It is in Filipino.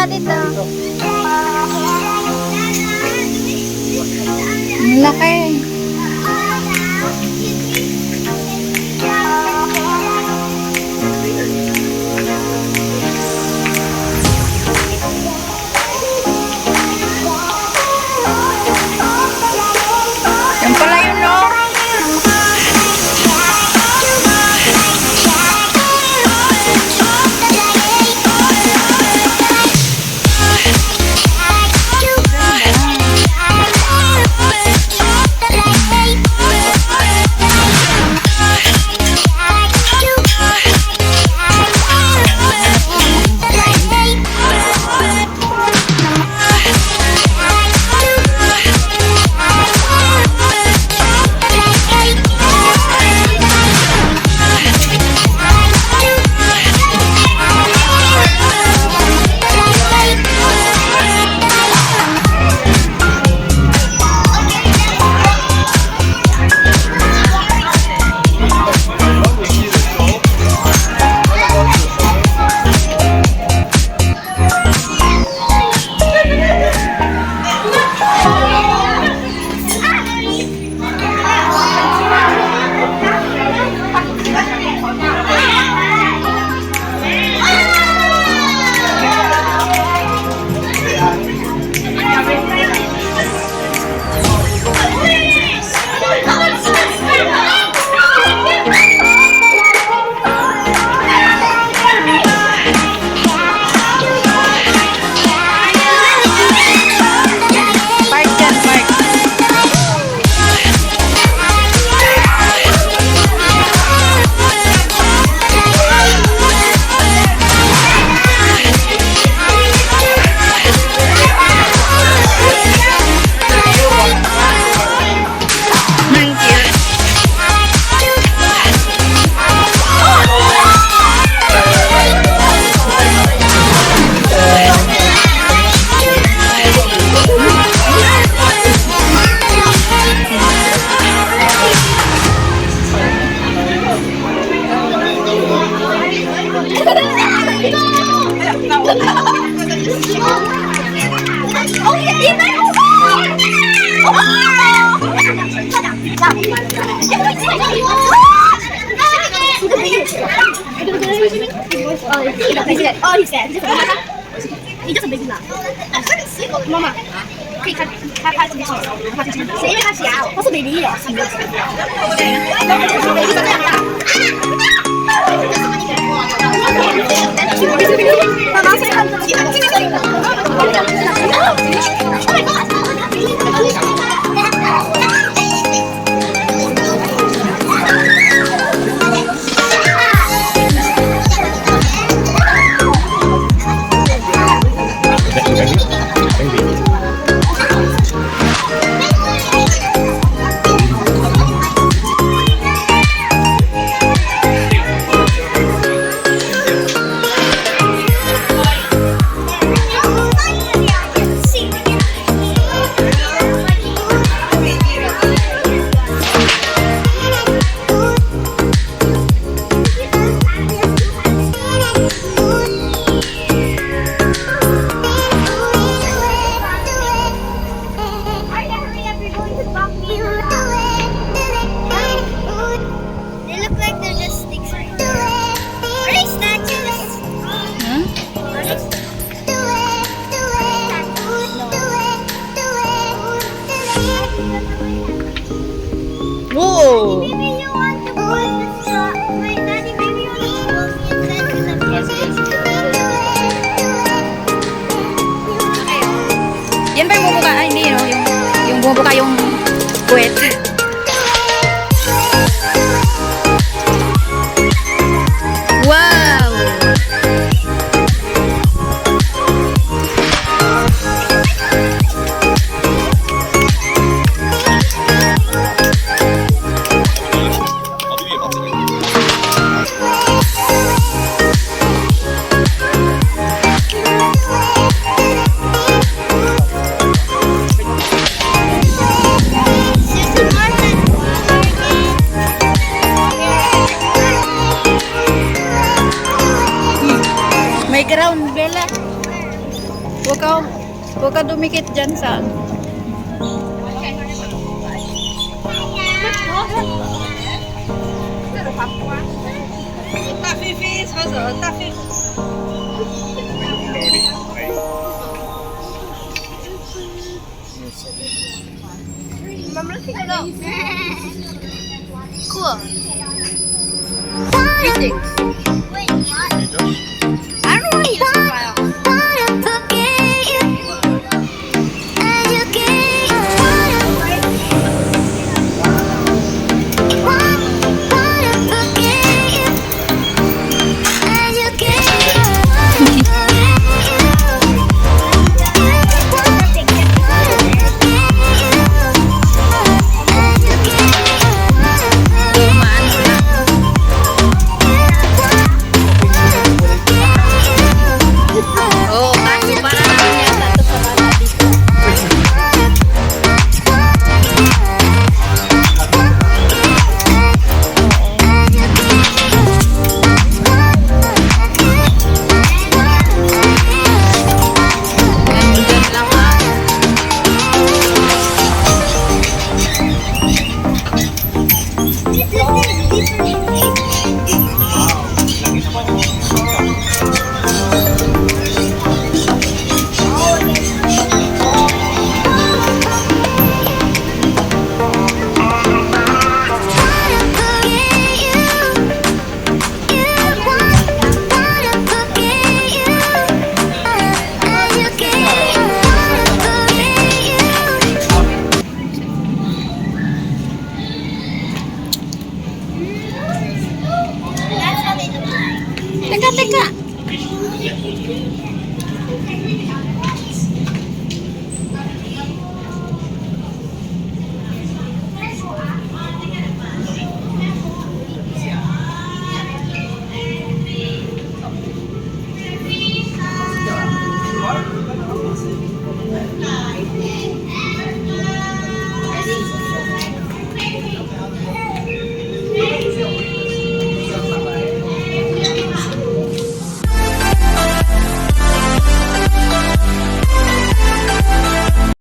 pala dito. Ang laki. Yan pala yun, no? Oh, he's dead. He doesn't make enough. Mama, 可以看他这边是因为他小，他是美丽的，是没有。美丽的这样大。妈妈，现在看这Whoa! Maybe you want to go in the shop. Wait, Daddy, maybe you want to go in the Yan ba yung bumuka? Ay, hindi, no? Yung bumuka yung puwet. Wow! May ground, Bella. Huwag ka dumikit dyan sa... Cool. Greetings. I don't want to use the file. Oh, kaso para naman yata ito sa bata dito. Nandyan lang ha. Teka, teka.